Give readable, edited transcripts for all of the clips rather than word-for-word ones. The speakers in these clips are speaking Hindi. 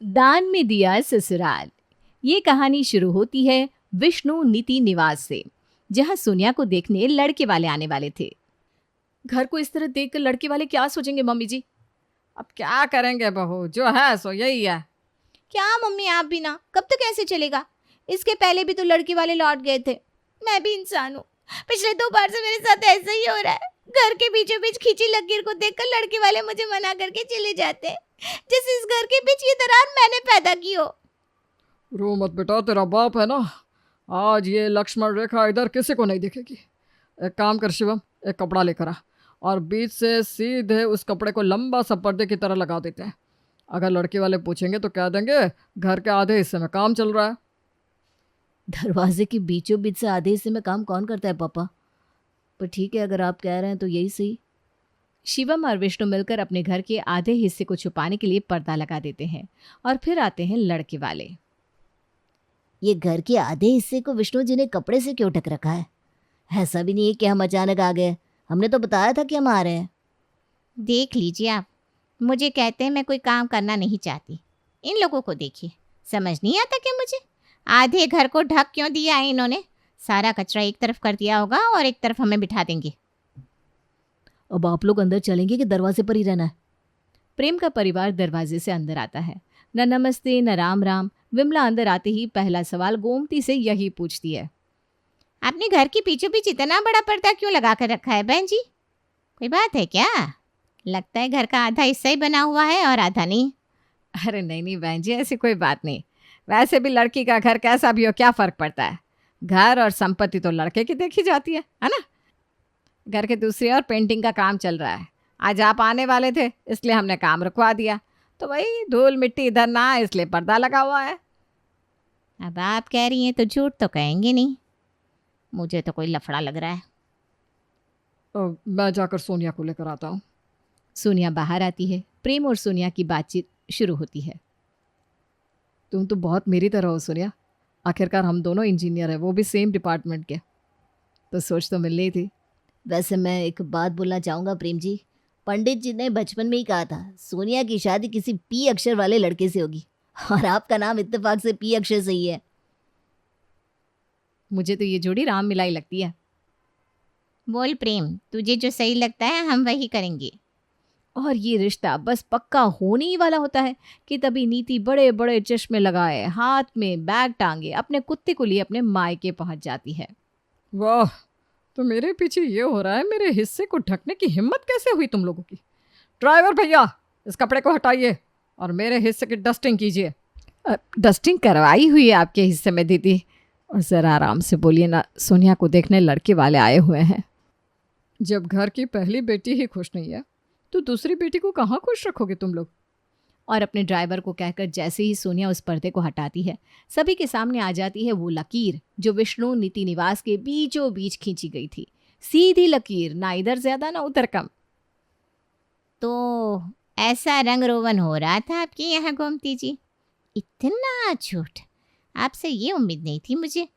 दान में दिया ससुराल। ये कहानी शुरू होती है विष्णु नीति निवास से, जहां सोनिया को देखने लड़के वाले आने वाले थे। घर को इस तरह देखकर लड़के वाले क्या सोचेंगे मम्मी जी? अब क्या करेंगे बहू, जो है सो यही है। क्या मम्मी, आप भी ना, कब तक ऐसे चलेगा? इसके पहले भी तो लड़के वाले लौट गए थे। मैं भी इंसान हूँ, पिछले 2 बार से मेरे साथ ऐसा ही हो रहा है। घर के बीचों बीच खींची लकीर को देखकर लड़के वाले मुझे मना करके चले जाते हैं, जैसे इस घर के बीच ये दरार मैंने पैदा की हो। रो मत बेटा, तेरा बाप है ना, आज ये लक्ष्मण रेखा इधर किसी को नहीं दिखेगी। एक काम कर शिवम, एक कपड़ा लेकर आ और बीच से सीधे उस कपड़े को लंबा सा पर्दे की तरह लगा देते हैं। अगर लड़के वाले पूछेंगे तो कह देंगे घर के आधे हिस्से में काम चल रहा है। दरवाजे के बीचों बीच से आधे हिस्से में काम कौन करता है पापा? पर ठीक है, अगर आप कह रहे हैं तो यही सही। शिवम और विष्णु मिलकर अपने घर के आधे हिस्से को छुपाने के लिए पर्दा लगा देते हैं और फिर आते हैं लड़के वाले। ये घर के आधे हिस्से को विष्णु जी ने कपड़े से क्यों ढक रखा है? ऐसा भी नहीं है कि हम अचानक आ गए, हमने तो बताया था कि हम आ रहे हैं। देख लीजिए आप, मुझे कहते हैं मैं कोई काम करना नहीं चाहती। इन लोगों को देखिए, समझ नहीं आता कि मुझे आधे घर को ढक क्यों दिया है इन्होंने। सारा कचरा एक तरफ कर दिया होगा और एक तरफ हमें बिठा देंगे। अब आप लोग अंदर चलेंगे कि दरवाजे पर ही रहना है? प्रेम का परिवार दरवाजे से अंदर आता है। न नमस्ते न राम राम। विमला अंदर आते ही पहला सवाल गोमती से यही पूछती है, आपने घर के पीछे बीच इतना बड़ा पर्दा क्यों लगा कर रखा है बहन जी? कोई बात है क्या? लगता है घर का आधा हिस्सा ही बना हुआ है और आधा नहीं। अरे नहीं नहीं बहन जी, ऐसी कोई बात नहीं। वैसे भी लड़की का घर कैसा भी हो, क्या फ़र्क पड़ता है। घर और संपत्ति तो लड़के की देखी जाती है ना। घर के दूसरी ओर पेंटिंग का काम चल रहा है। आज आप आने वाले थे इसलिए हमने काम रुकवा दिया, तो भाई धूल मिट्टी इधर ना आए इसलिए पर्दा लगा हुआ है। अब आप कह रही हैं तो झूठ तो कहेंगे नहीं, मुझे तो कोई लफड़ा लग रहा है। मैं जाकर सोनिया को लेकर आता हूँ। सोनिया बाहर आती है। प्रेम और सोनिया की बातचीत शुरू होती है। तुम तो बहुत मेरी तरह हो सोनिया, आखिरकार हम दोनों इंजीनियर हैं, वो भी सेम डिपार्टमेंट के, तो सोच तो मिलनी थी। वैसे मैं एक बात बोलना चाहूँगा प्रेम जी, पंडित जी ने बचपन में ही कहा था सोनिया की शादी किसी पी अक्षर वाले लड़के से होगी, और आपका नाम इत्तेफाक से पी अक्षर से ही है। मुझे तो ये जोड़ी राम मिलाई लगती है। बोल प्रेम, तुझे जो सही लगता है हम वही करेंगे। और ये रिश्ता बस पक्का होने ही वाला होता है कि तभी नीति बड़े बड़े चश्मे लगाए, हाथ में बैग टांगे, अपने कुत्ते को लिए अपने मायके पहुंच जाती है। वाह, तो मेरे पीछे ये हो रहा है, मेरे हिस्से को ढकने की हिम्मत कैसे हुई तुम लोगों की। ड्राइवर भैया, इस कपड़े को हटाइए और मेरे हिस्से की डस्टिंग कीजिए। डस्टिंग करवाई हुई है आपके हिस्से में दीदी, और ज़रा आराम से बोलिए ना, सोनिया को देखने लड़के वाले आए हुए हैं। जब घर की पहली बेटी ही खुश नहीं है तो दूसरी बेटी को कहाँ खुश रखोगे तुम लोग। और अपने ड्राइवर को कहकर जैसे ही सोनिया उस पर्दे को हटाती है, सभी के सामने आ जाती है वो लकीर जो विष्णु नीति निवास के बीचों बीच खींची गई थी। सीधी लकीर, ना इधर ज्यादा ना उधर कम। तो ऐसा रंग रोगन हो रहा था आपके यहाँ गोमती जी? इतना झूठ, आपसे ये उम्मीद नहीं थी मुझे।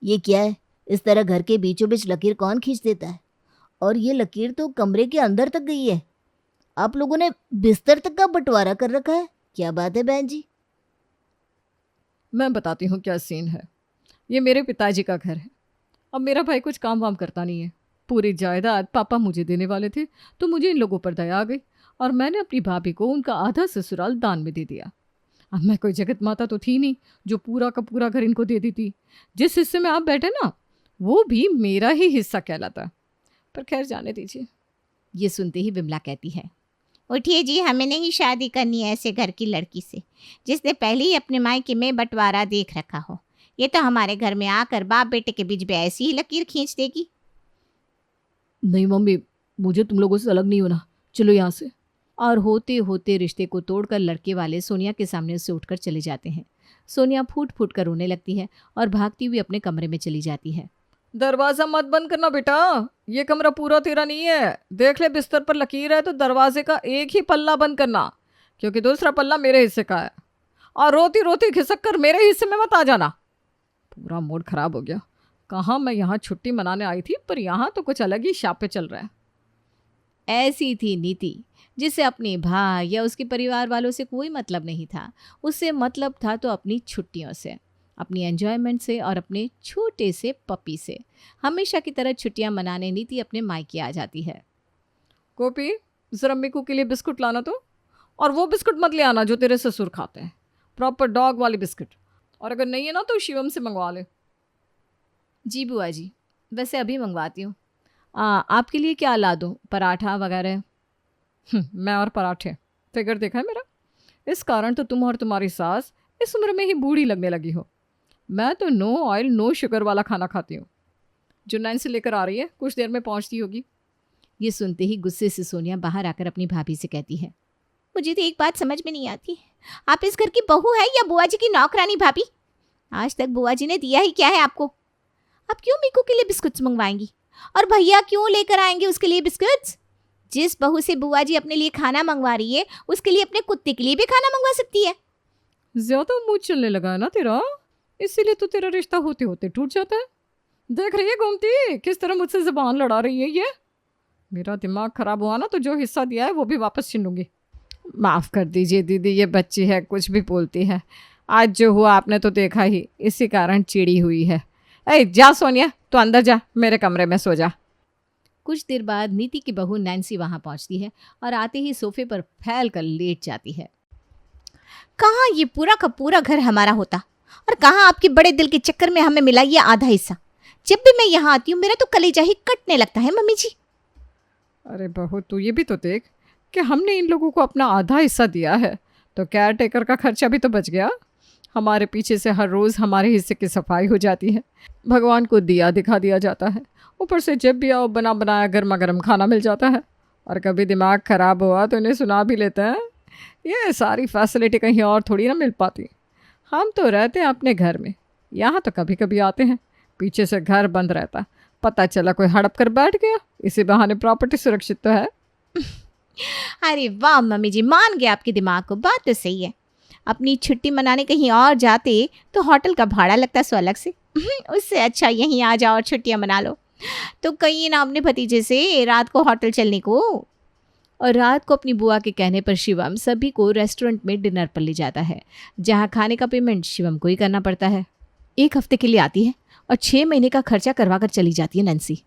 ये क्या है? इस तरह घर के बीचों बीच लकीर कौन खींच देता है? और ये लकीर तो कमरे के अंदर तक गई है। आप लोगों ने बिस्तर तक का बंटवारा कर रखा है, क्या बात है बहन जी? मैं बताती हूँ क्या सीन है। ये मेरे पिताजी का घर है। अब मेरा भाई कुछ काम वाम करता नहीं है। पूरी जायदाद पापा मुझे देने वाले थे, तो मुझे इन लोगों पर दया आ गई और मैंने अपनी भाभी को उनका आधा ससुराल दान में दे दिया। अब मैं कोई जगत माता तो थी नहीं जो पूरा का पूरा घर इनको दे देती। जिस हिस्से में आप बैठे ना, वो भी मेरा ही हिस्सा कहलाता। पर खैर जाने दीजिए। ये सुनते ही विमला कहती है, उठिए जी, हमें नहीं शादी करनी है ऐसे घर की लड़की से जिसने पहले ही अपने मायके में बंटवारा देख रखा हो। ये तो हमारे घर में आकर बाप बेटे के बीच भी ऐसी ही लकीर खींच देगी। नहीं मम्मी, मुझे तुम लोगों से अलग नहीं होना, चलो यहाँ से। और होते होते रिश्ते को तोड़कर लड़के वाले सोनिया के सामने से उठकर चले जाते हैं। सोनिया फूट फूट कर रोने लगती है और भागती हुई अपने कमरे में चली जाती है। दरवाज़ा मत बंद करना बेटा, ये कमरा पूरा तेरा नहीं है। देख ले बिस्तर पर लकीर है तो दरवाजे का एक ही पल्ला बंद करना, क्योंकि दूसरा पल्ला मेरे हिस्से का है। और रोती रोती खिसक कर मेरे हिस्से में मत आ जाना। पूरा मूड खराब हो गया। कहाँ मैं यहाँ छुट्टी मनाने आई थी, पर यहाँ तो कुछ अलग ही शापे चल रहा है। ऐसी थी नीति, जिसे अपने भाई या उसके परिवार वालों से कोई मतलब नहीं था। उससे मतलब था तो अपनी छुट्टियों से, अपनी एंजॉयमेंट से और अपने छोटे से पपी से। हमेशा की तरह छुट्टियां मनाने नीति अपने मायके आ जाती है। गोपी, जरा मिकू के लिए बिस्कुट लाना तो, और वो बिस्कुट मत ले आना जो तेरे ससुर खाते हैं, प्रॉपर डॉग वाली बिस्कुट। और अगर नहीं है ना तो शिवम से मंगवा ले। जी बुआ जी, वैसे अभी मंगवाती हूँ। आपके लिए क्या ला दूँ, पराठा वगैरह? मैं और पराठे, फिगर देखा है मेरा। इस कारण तो तुम और तुम्हारी सास इस उम्र में ही बूढ़ी लगने लगी हो। मैं तो नो ऑयल नो शुगर वाला खाना खाती हूँ। जो नैन्सी लेकर आ रही है कुछ देर में पहुँचती होगी। ये सुनते ही गुस्से से सोनिया बाहर आकर अपनी भाभी से कहती है, मुझे तो एक बात समझ में नहीं आती, आप इस घर की बहू है या बुआ जी की नौकरानी? भाभी, आज तक बुआ जी ने दिया ही क्या है आपको? आप क्यों मीकू के लिए बिस्कुट्स मंगवाएंगी? और भैया क्यों लेकर आएंगे उसके लिए बिस्कुट्स? जिस बहू से बुआ जी अपने लिए खाना मंगवा रही है, उसके लिए अपने कुत्ते के लिए भी खाना मंगवा सकती है। ज्यादा मुंह चलने लगा है ना तेरा, इसीलिए तो तेरा रिश्ता होते होते टूट जाता है। देख रही है गोमती किस तरह मुझसे जुबान लड़ा रही है ये। मेरा दिमाग खराब हुआ ना तो जो हिस्सा दिया है वो भी वापस छीन लूंगी। माफ़ कर दीजिए दीदी, ये बच्ची है, कुछ भी बोलती है। आज जो हुआ आपने तो देखा ही, इसी कारण चिड़ी हुई है। ए जा सोनिया, तो अंदर जा, मेरे कमरे में सो जा। कुछ देर बाद नीति की बहू नैन्सी वहां पहुंचती है और आते ही सोफे पर फैल कर लेट जाती है। कहाँ ये पूरा का पूरा घर हमारा होता, और कहाँ आपके बड़े दिल के चक्कर में हमें मिला ये आधा हिस्सा। जब भी मैं यहाँ आती हूँ मेरा तो कलेजा ही कटने लगता है। मम्मी जी, अरे बहू तू ये भी तो देख कि हमने इन लोगों को अपना आधा हिस्सा दिया है, तो केयर टेकर का खर्चा भी तो बच गया। हमारे पीछे से हर रोज़ हमारे हिस्से की सफाई हो जाती है, भगवान को दिया दिखा दिया जाता है, ऊपर से जब भी आओ बना बनाया गर्मा गर्म खाना मिल जाता है, और कभी दिमाग ख़राब हुआ तो इन्हें सुना भी लेते हैं। ये सारी फैसिलिटी कहीं और थोड़ी ना मिल पाती। हम तो रहते हैं अपने घर में, यहाँ तो कभी कभी आते हैं, पीछे से घर बंद रहता, पता चला कोई हड़प कर बैठ गया, इसी बहाने प्रॉपर्टी सुरक्षित तो है। अरे वाह मम्मी जी, मान गए आपके दिमाग को। बात तो सही है। अपनी छुट्टी मनाने कहीं और जाते तो होटल का भाड़ा लगता सो अलग से, उससे अच्छा यहीं आ जाओ और छुट्टियां मना लो। तो कहीं ना अपने भतीजे से रात को होटल चलने को। और रात को अपनी बुआ के कहने पर शिवम सभी को रेस्टोरेंट में डिनर पर ले जाता है, जहाँ खाने का पेमेंट शिवम को ही करना पड़ता है। 1 हफ्ते के लिए आती है और 6 महीने का खर्चा करवा कर चली जाती है नैन्सी।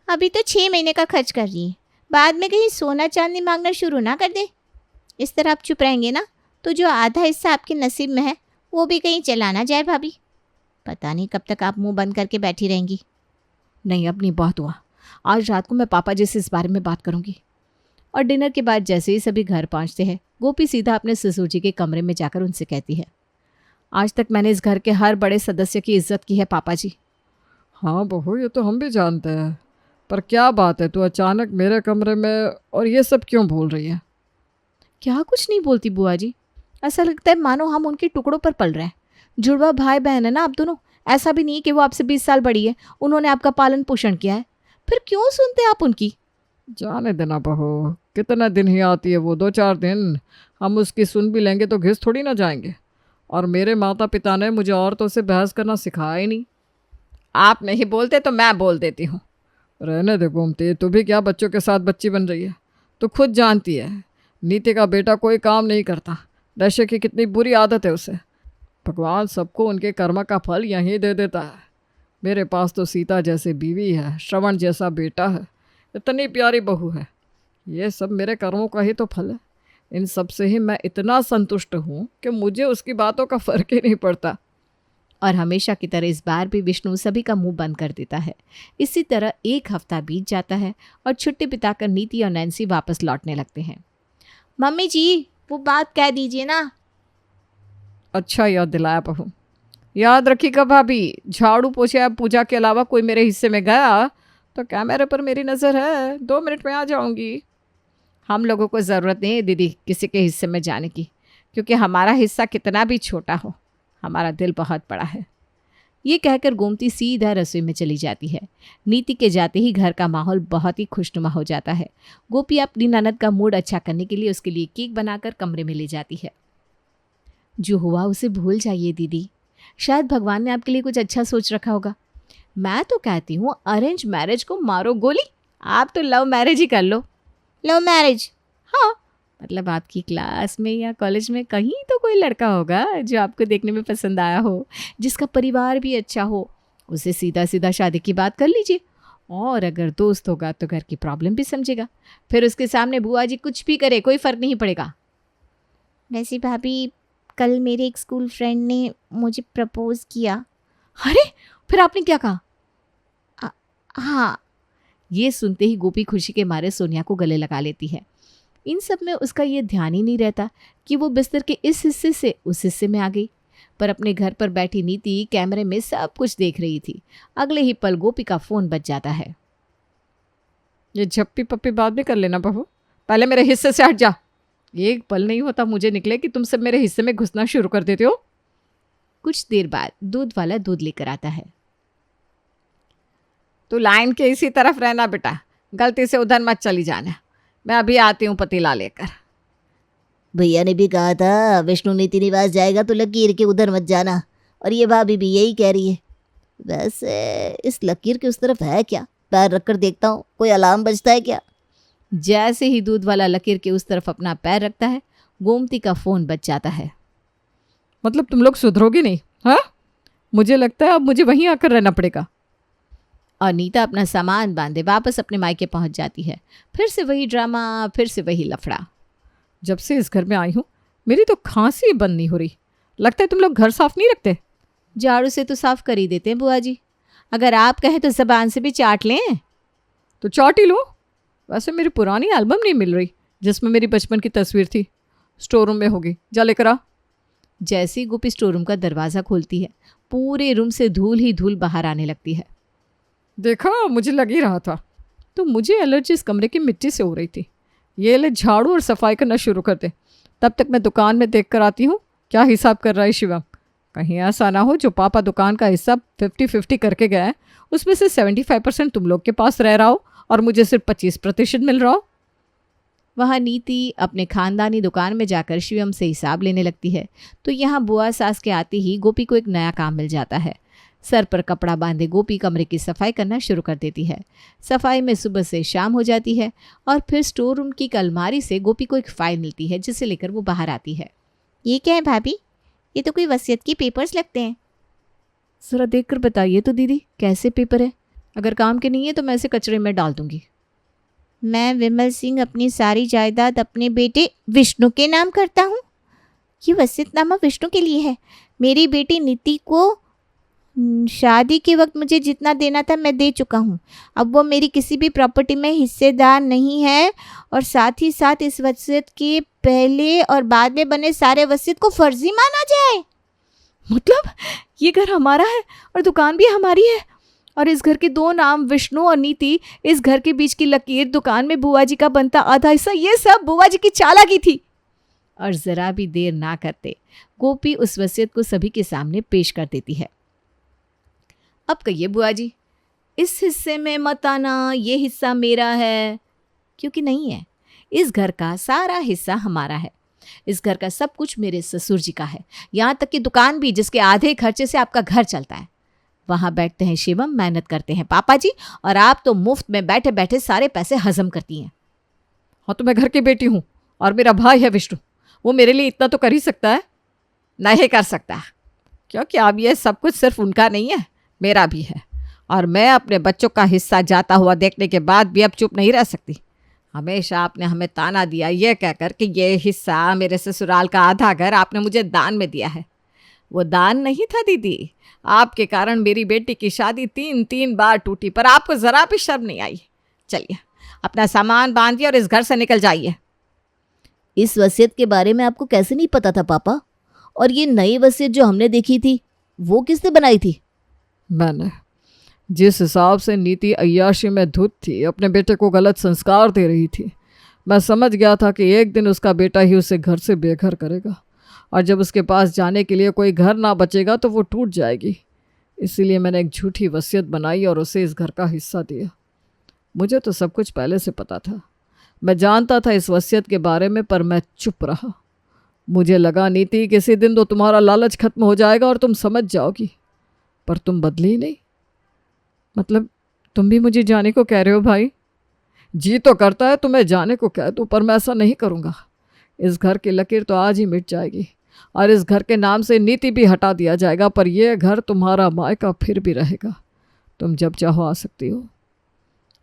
अभी तो 6 महीने का खर्च कर रही है, बाद में कहीं सोना चांदी मांगना शुरू ना कर दे। इस तरह आप चुप रहेंगे ना तो जो आधा हिस्सा आपके नसीब में है वो भी कहीं चला ना जाए। भाभी, पता नहीं कब तक आप मुंह बंद करके बैठी रहेंगी। नहीं, अब नहीं, बहुत हुआ। आज रात को मैं पापा जी से इस बारे में बात करूंगी। और डिनर के बाद जैसे ही सभी घर पहुंचते हैं, गोपी सीधा अपने ससुर जी के कमरे में जाकर उनसे कहती है, आज तक मैंने इस घर के हर बड़े सदस्य की इज्जत की है पापा जी। हाँ बहू, ये तो हम भी जानते हैं, पर क्या बात है तू अचानक मेरे कमरे में और ये सब क्यों बोल रही है? क्या कुछ नहीं बोलती बुआ जी, ऐसा लगता है मानो हम उनके टुकड़ों पर पल रहे हैं। जुड़वा भाई बहन है ना आप दोनों। ऐसा भी नहीं कि वो आपसे 20 साल बड़ी है, उन्होंने आपका पालन पोषण किया है, फिर क्यों सुनते आप उनकी? जाने देना बहू, कितना दिन ही आती है वो, 2-4 दिन। हम उसकी सुन भी लेंगे तो घिस थोड़ी ना जाएंगे। और मेरे माता पिता ने मुझे औरतों से बहस करना सिखाया ही नहीं। आप नहीं बोलते तो मैं बोल देती हूँ। रहने दे गोमती, तू भी क्या बच्चों के साथ बच्ची बन रही है? तो खुद जानती है नीति का बेटा कोई काम नहीं करता, नशे की कितनी बुरी आदत है उसे। भगवान सबको उनके कर्म का फल यहीं दे देता है। मेरे पास तो सीता जैसी बीवी है, श्रवण जैसा बेटा है, इतनी प्यारी बहू है। ये सब मेरे कर्मों का ही तो फल है। इन सब से ही मैं इतना संतुष्ट हूँ कि मुझे उसकी बातों का फ़र्क ही नहीं पड़ता। और हमेशा की तरह इस बार भी विष्णु सभी का मुंह बंद कर देता है। इसी तरह 1 हफ्ता बीत जाता है और छुट्टी बिताकर नीति और नैन्सी वापस लौटने लगते हैं। मम्मी जी, वो बात कह दीजिए ना। अच्छा याद दिलाया बहू। याद रखिएगा भाभी, झाड़ू पोछे या पूजा के अलावा कोई मेरे हिस्से में गया तो कैमरे पर मेरी नज़र है, 2 मिनट में आ जाऊंगी। हम लोगों को ज़रूरत नहीं है दीदी किसी के हिस्से में जाने की, क्योंकि हमारा हिस्सा कितना भी छोटा हो, हमारा दिल बहुत बड़ा है। ये कहकर गोमती सीधा रसोई में चली जाती है। नीति के जाते ही घर का माहौल बहुत ही खुशनुमा हो जाता है। गोपी अपनी ननद का मूड अच्छा करने के लिए उसके लिए केक बनाकर कमरे में ले जाती है। जो हुआ उसे भूल जाइए दीदी, शायद भगवान ने आपके लिए कुछ अच्छा सोच रखा होगा। मैं तो कहती हूँ अरेंज मैरिज को मारो गोली, आप तो लव मैरिज ही कर लो। Love marriage? हाँ, मतलब आपकी क्लास में या कॉलेज में कहीं तो कोई लड़का होगा जो आपको देखने में पसंद आया हो, जिसका परिवार भी अच्छा हो। उसे सीधा सीधा शादी की बात कर लीजिए। और अगर दोस्त होगा तो घर की प्रॉब्लम भी समझेगा। फिर उसके सामने बुआ जी कुछ भी करे कोई फ़र्क नहीं पड़ेगा। वैसे भाभी, कल मेरे एक स्कूल फ्रेंड ने मुझे प्रपोज किया। अरे, फिर आपने क्या कहा? हाँ, ये सुनते ही गोपी खुशी के मारे सोनिया को गले लगा लेती है। इन सब में उसका ये ध्यान ही नहीं रहता कि वो बिस्तर के इस हिस्से से उस हिस्से में आ गई। पर अपने घर पर बैठी नीति कैमरे में सब कुछ देख रही थी। अगले ही पल गोपी का फ़ोन बज जाता है। ये झप्पी पप्पी बाद में कर लेना बहू, पहले मेरे हिस्से से हट जा। एक पल नहीं होता मुझे निकले कि तुम सब मेरे हिस्से में घुसना शुरू कर देते हो। कुछ देर बाद दूध वाला दूध लेकर आता है। तू लाइन के इसी तरफ रहना बेटा, गलती से उधर मत चली जाना। मैं अभी आती हूँ पतीला लेकर। भैया ने भी कहा था विष्णु नीति निवास जाएगा तो लकीर के उधर मत जाना, और ये भाभी भी यही कह रही है। वैसे इस लकीर के उस तरफ है क्या? पैर रखकर देखता हूँ, कोई अलार्म बजता है क्या? जैसे ही दूध वाला लकीर के उस तरफ अपना पैर रखता है, गोमती का फ़ोन बज जाता है। मतलब तुम लोग सुधरोगे नहीं? हाँ, मुझे लगता है अब मुझे वहीं आकर रहना पड़ेगा। और नीता अपना सामान बांधे वापस अपने मायके पहुंच जाती है। फिर से वही ड्रामा, फिर से वही लफड़ा। जब से इस घर में आई हूँ मेरी तो खांसी बंद नहीं हो रही। लगता है तुम लोग घर साफ नहीं रखते। झाड़ू से तो साफ कर ही देते हैं बुआ जी, अगर आप कहें तो ज़बान से भी चाट लें। तो चौट ही लो। वैसे मेरी पुरानी एल्बम नहीं मिल रही जिसमें मेरी बचपन की तस्वीर थी, स्टोर रूम में होगी, जा लेकर आ। जैसे ही गोपी स्टोर रूम का दरवाज़ा खोलती है, पूरे रूम से धूल ही धूल बाहर आने लगती है। देखा, मुझे लग ही रहा था। तो मुझे एलर्जी इस कमरे की मिट्टी से हो रही थी। ये ले झाड़ू और सफाई करना शुरू कर दे, तब तक मैं दुकान में देख कर आती हूँ क्या हिसाब कर रहा है शिवम। कहीं ऐसा ना हो जो पापा दुकान का हिस्सा 50-50 करके गए, उसमें से 75% तुम लोग के पास रह रहा हो और मुझे सिर्फ 25% मिल रहा हो। वहाँ नीति अपने खानदानी दुकान में जाकर शिवम से हिसाब लेने लगती है। तो यहाँ बुआ सास के आते ही गोपी को एक नया काम मिल जाता है। सर पर कपड़ा बांधे गोपी कमरे की सफाई करना शुरू कर देती है। सफाई में सुबह से शाम हो जाती है और फिर स्टोर रूम की अलमारी से गोपी को एक फाइल मिलती है जिसे लेकर वो बाहर आती है। ये क्या है भाभी? ये तो कोई वसीयत की पेपर्स लगते हैं। ज़रा देख कर बताइए तो दीदी, कैसे पेपर है? अगर काम के नहीं है तो मैं इसे कचरे में डाल दूंगी। मैं विमल सिंह अपनी सारी जायदाद अपने बेटे विष्णु के नाम करता हूँ। ये वसीयतनामा विष्णु के लिए है। मेरी बेटी नीति को शादी के वक्त मुझे जितना देना था मैं दे चुका हूँ। अब वो मेरी किसी भी प्रॉपर्टी में हिस्सेदार नहीं है, और साथ ही साथ इस वसीयत के पहले और बाद में बने सारे वसीयत को फर्जी माना जाए। मतलब ये घर हमारा है और दुकान भी हमारी है, और इस घर के दो नाम विष्णु और नीति, इस घर के बीच की लकीर, दुकान में बुआ जी का बनता आधा हिस्सा, ये सब बुआ जी की चालाकी थी। और ज़रा भी देर ना करते गोपी उस वसीयत को सभी के सामने पेश कर देती है। अब कहिए बुआ जी, इस हिस्से में मत आना, ये हिस्सा मेरा है। क्योंकि नहीं है, इस घर का सारा हिस्सा हमारा है। इस घर का सब कुछ मेरे ससुर जी का है, यहाँ तक कि दुकान भी, जिसके आधे खर्चे से आपका घर चलता है। वहाँ बैठते हैं शिवम, मेहनत करते हैं पापा जी, और आप तो मुफ्त में बैठे बैठे सारे पैसे हजम करती हैं। हाँ, तो मैं घर की बेटी हूँ और मेरा भाई है विष्णु, वो मेरे लिए इतना तो कर ही सकता है। नहीं कर सकता, क्योंकि अब ये सब कुछ सिर्फ उनका नहीं है, मेरा भी है। और मैं अपने बच्चों का हिस्सा जाता हुआ देखने के बाद भी अब चुप नहीं रह सकती। हमेशा आपने हमें ताना दिया ये कहकर कि ये हिस्सा, मेरे ससुराल का आधा घर आपने मुझे दान में दिया है। वो दान नहीं था दीदी, आपके कारण मेरी बेटी की शादी 3 बार टूटी, पर आपको ज़रा भी शर्म नहीं आई। चलिए, अपना सामान बांधिए और इस घर से निकल जाइए। इस वसीयत के बारे में आपको कैसे नहीं पता था पापा? और ये नई वसीयत जो हमने देखी थी वो किसने बनाई थी? मैंने। जिस हिसाब से नीति अय्याशी में धुत थी, अपने बेटे को गलत संस्कार दे रही थी, मैं समझ गया था कि एक दिन उसका बेटा ही उसे घर से बेघर करेगा, और जब उसके पास जाने के लिए कोई घर ना बचेगा तो वो टूट जाएगी। इसीलिए मैंने एक झूठी वसीयत बनाई और उसे इस घर का हिस्सा दिया। मुझे तो सब कुछ पहले से पता था, मैं जानता था इस वसीयत के बारे में, पर मैं चुप रहा। मुझे लगा नीति किसी दिन तो तुम्हारा लालच खत्म हो जाएगा और तुम समझ जाओगी, पर तुम बदली नहीं। मतलब तुम भी मुझे जाने को कह रहे हो भाई? जी तो करता है तुम्हें जाने को कह दूं, पर मैं ऐसा नहीं करूँगा। इस घर की लकीर तो आज ही मिट जाएगी और इस घर के नाम से नीति भी हटा दिया जाएगा, पर यह घर तुम्हारा मायका फिर भी रहेगा। तुम जब चाहो आ सकती हो।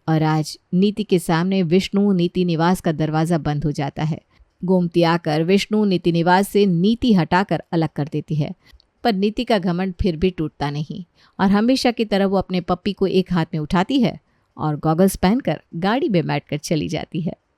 और आज नीति के सामने विष्णु नीति निवास का दरवाज़ा बंद हो जाता है। गोमती आकर विष्णु नीति निवास से नीति हटाकर अलग कर देती है, पर नीति का घमंड फिर भी टूटता नहीं और हमेशा की तरह वो अपने पप्पी को एक हाथ में उठाती है और गॉगल्स पहनकर गाड़ी में बैठकर चली जाती है।